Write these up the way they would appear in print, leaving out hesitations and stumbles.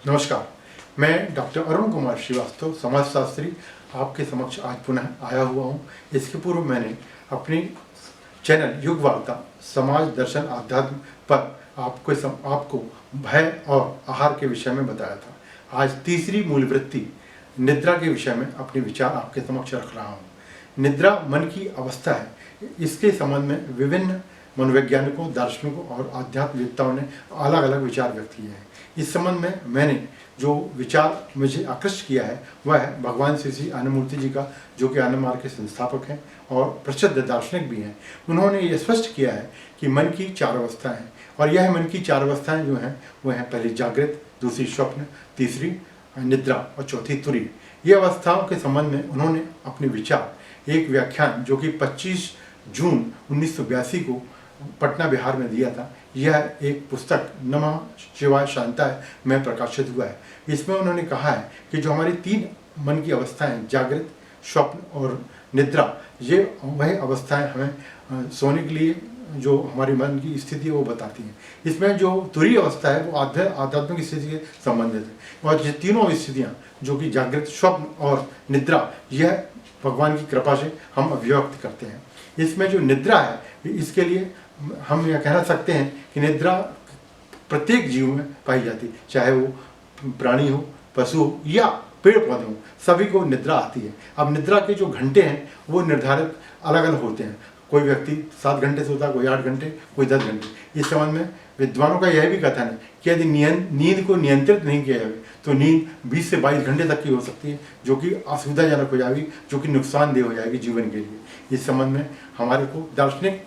नमस्कार, मैं डॉक्टर अरुण कुमार श्रीवास्तव, समाजशास्त्री, आपके समक्ष आज पुनः आया हुआ हूँ। इसके पूर्व मैंने अपनी चैनल युग वार्ता समाज दर्शन अध्यात्म पर आपको भय और आहार के विषय में बताया था। आज तीसरी मूल वृत्ति निद्रा के विषय में अपने विचार आपके समक्ष रख रहा हूँ। निद्रा मन की अवस्था है। इसके संबंध में विभिन्न मनोवैज्ञानिकों, दार्शनिकों और आध्यात्मिकताओं ने अलग अलग विचार व्यक्त किए हैं। इस संबंध में मैंने जो विचार मुझे आकृष्ट किया है वह है भगवान श्री श्री आनंदमूर्ति जी का, जो कि आनंद मार्ग के संस्थापक हैं और प्रसिद्ध दार्शनिक भी हैं। उन्होंने ये स्पष्ट किया है कि मन की चार अवस्थाएं हैं और यह मन की चार अवस्थाएं जो हैं वह हैं पहली जागृत, दूसरी स्वप्न, तीसरी निद्रा और चौथी तुरीय। ये अवस्थाओं के संबंध में उन्होंने अपने विचार एक व्याख्यान जो कि 25 जून 1982 को पटना बिहार में दिया था। यह एक पुस्तक नमः शिवाय शांताय में प्रकाशित हुआ है। इसमें उन्होंने कहा है कि जो हमारी तीन मन की अवस्थाएं जागृत, स्वप्न और निद्रा, ये वह अवस्थाएं हमें सोने के लिए जो हमारी मन की स्थिति है वो बताती हैं। इसमें जो तुरीय अवस्था है वो आध्यात्मिक स्थिति से संबंधित है और ये तीनों स्थितियाँ जो कि जागृत, स्वप्न और निद्रा, यह भगवान की कृपा से हम अभिव्यक्त करते हैं। इसमें जो निद्रा है इसके लिए हम यह कहना सकते हैं कि निद्रा प्रत्येक जीव में पाई जाती है, चाहे वो प्राणी हो, पशु हो या पेड़ पौधे हो, सभी को निद्रा आती है। अब निद्रा के जो घंटे हैं वो निर्धारित अलग अलग होते हैं। कोई व्यक्ति 7 घंटे सोता है, कोई 8 घंटे, कोई 10 घंटे। इस संबंध में विद्वानों का यह भी कथन है कि यदि नींद को नियंत्रित नहीं किया जाए तो नींद 20 से 22 घंटे तक की हो सकती है, जो कि असुविधाजनक हो जाएगी, जो कि नुकसानदेह हो जाएगी जीवन के लिए। इस संबंध में हमारे को दार्शनिक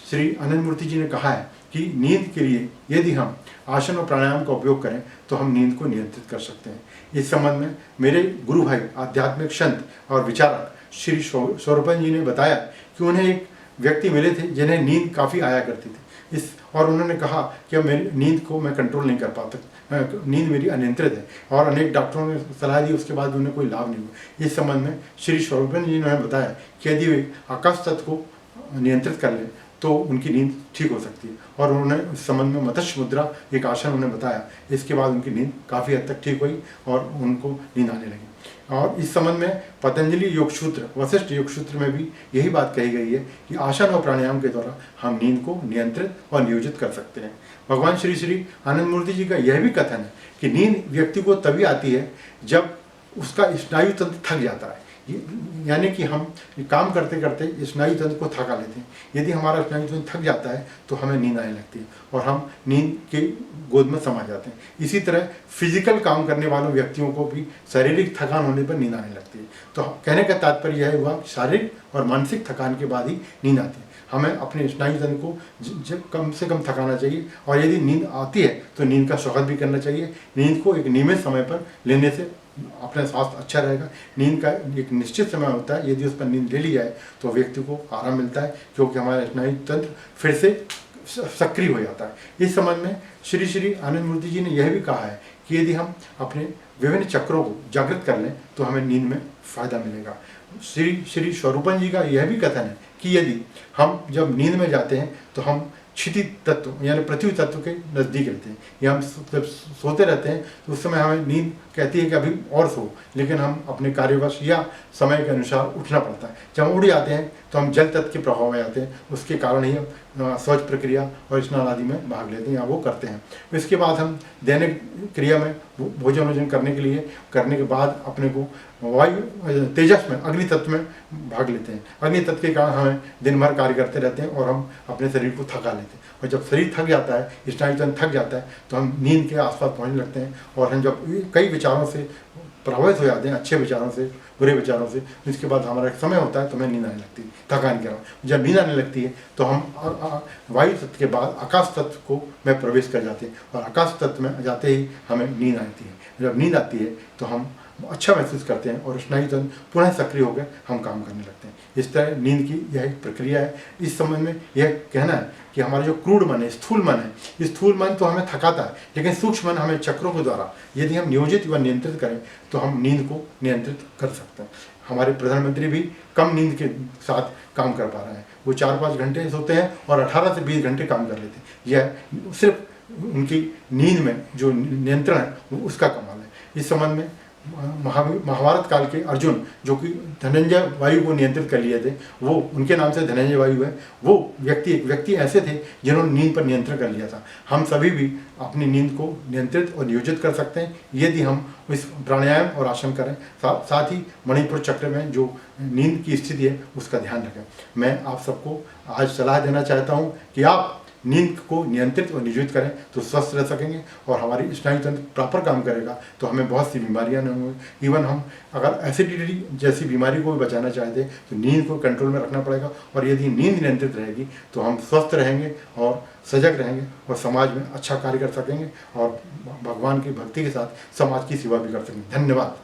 श्री आनंदमूर्ति जी ने कहा है कि नींद के लिए यदि हम आसन और प्राणायाम का उपयोग करें तो हम नींद को नियंत्रित कर सकते हैं। इस संबंध में मेरे गुरु भाई आध्यात्मिक संत और विचारक श्री स्वरूपन जी ने बताया कि उन्हें एक व्यक्ति मिले थे जिन्हें नींद काफ़ी आया करती थी। और उन्होंने कहा कि अब मेरी नींद को मैं कंट्रोल नहीं कर पाता, नींद मेरी अनियंत्रित है, और अनेक डॉक्टरों ने सलाह दी, उसके बाद उन्हें कोई लाभ नहीं हुआ। इस संबंध में श्री स्वरूपन जी ने बताया कि यदि वे आकाश तत्व को नियंत्रित कर लें तो उनकी नींद ठीक हो सकती है। और उन्होंने इस संबंध में मत्स्य मुद्रा एक आसन उन्हें बताया। इसके बाद उनकी नींद काफ़ी हद तक ठीक हुई और उनको नींद आने लगी। और इस संबंध में पतंजलि योग सूत्र, वशिष्ठ योग सूत्र में भी यही बात कही गई है कि आसन और प्राणायाम के द्वारा हम नींद को नियंत्रित और नियोजित कर सकते हैं। भगवान श्री श्री आनंदमूर्ति जी का यह भी कथन है कि नींद व्यक्ति को तभी आती है जब उसका स्नायु तंत्र थक जाता है, यानी कि हम काम करते करते स्नायु तंत्र को थका लेते हैं। यदि हमारा स्नायु तंत्र थक जाता है तो हमें नींद आने लगती है और हम नींद के गोद में समा जाते हैं। इसी तरह फिजिकल काम करने वालों व्यक्तियों को भी शारीरिक थकान होने पर नींद आने लगती है। तो कहने का तात्पर्य यह हुआ शारीरिक और मानसिक थकान के बाद ही नींद आती है। हमें अपने स्नायु तंत्र को कम से कम थकाना चाहिए और यदि नींद आती है तो नींद का स्वागत भी करना चाहिए। नींद को एक नियमित समय पर लेने से अपना स्वास्थ्य अच्छा रहेगा। नींद का एक निश्चित समय होता है, यदि उस पर नींद ले ली जाए तो व्यक्ति को आराम मिलता है, क्योंकि हमारा स्नायु तंत्र फिर से सक्रिय हो जाता है। इस संबंध में श्री श्री आनंदमूर्ति जी ने यह भी कहा है कि यदि हम अपने विभिन्न चक्रों को जागृत कर लें तो हमें नींद में फायदा मिलेगा। श्री स्वरूपन जी का यह भी कथन है कि यदि हम जब नींद में जाते हैं तो हम क्षिति तत्व यानी पृथ्वी तत्व के नज़दीक रहते हैं, या हम जब सोते रहते हैं तो उस समय हमें नींद कहती है कि अभी और सो, लेकिन हम अपने कार्यवश या समय के अनुसार उठना पड़ता है। जब हम उठ जाते हैं तो हम जल तत्व के प्रभाव में आते हैं, उसके कारण ही हम शौच प्रक्रिया और स्नान आदि में भाग लेते हैं या वो करते हैं। इसके बाद हम दैनिक क्रिया में भोजन करने के बाद अपने को वायु तेजस में अग्नि तत्व में भाग लेते हैं। अग्नि तत्व के कारण हमें दिन भर कार्य करते रहते हैं और हम अपने शरीर को थका लेते हैं। और जब शरीर थक जाता है, स्नायु तंत्र थक जाता है, तो हम नींद के आसपास पहुंचने लगते हैं और हम जब कई विचारों से प्रभावित हो जाते हैं, अच्छे विचारों से, बुरे विचारों से, इसके बाद हमारा एक समय होता है तो हमें नींद आने लगती है, थकान के कारण। जब नींद आने लगती है तो हम वायु तत्व के बाद आकाश तत्व को में प्रवेश कर जाते हैं और आकाश तत्व में जाते ही हमें नींद आती है। जब नींद आती है तो हम अच्छा महसूस करते हैं और स्नायु तंत्र पुनः सक्रिय होकर हम काम करने लगते हैं। इस तरह नींद की यह एक प्रक्रिया है। इस संबंध में यह कहना है कि हमारा जो क्रूड मन है, स्थूल मन है, इस स्थूल मन तो हमें थकाता है, लेकिन सूक्ष्म मन हमें चक्रों के द्वारा यदि हम नियोजित व नियंत्रित करें तो हम नींद को नियंत्रित कर सकते हैं। हमारे प्रधानमंत्री भी कम नींद के साथ काम कर पा रहे हैं। वो 4-5 घंटे सोते हैं और 18 से 20 घंटे काम कर लेते हैं। यह सिर्फ उनकी नींद में जो नियंत्रण है वो उसका कमाल है। इस संबंध में महाभारत काल के अर्जुन जो कि धनंजय वायु को नियंत्रित कर लिए थे, वो उनके नाम से धनंजय वायु है, वो व्यक्ति ऐसे थे जिन्होंने नींद पर नियंत्रण कर लिया था। हम सभी भी अपनी नींद को नियंत्रित और नियोजित कर सकते हैं यदि हम इस प्राणायाम और आसन करें, साथ ही मणिपुर चक्र में जो नींद की स्थिति है उसका ध्यान रखें। मैं आप सबको आज सलाह देना चाहता हूँ कि आप नींद को नियंत्रित और नियोजित करें तो स्वस्थ रह सकेंगे और हमारी स्नायु तंत्र प्रॉपर काम करेगा तो हमें बहुत सी बीमारियां नहीं होंगी। इवन हम अगर एसिडिटी जैसी बीमारी को भी बचाना चाहते हैं तो नींद को कंट्रोल में रखना पड़ेगा, और यदि नींद नियंत्रित रहेगी तो हम स्वस्थ रहेंगे और सजग रहेंगे और समाज में अच्छा कार्य कर सकेंगे और भगवान की भक्ति के साथ समाज की सेवा भी कर सकेंगे। धन्यवाद।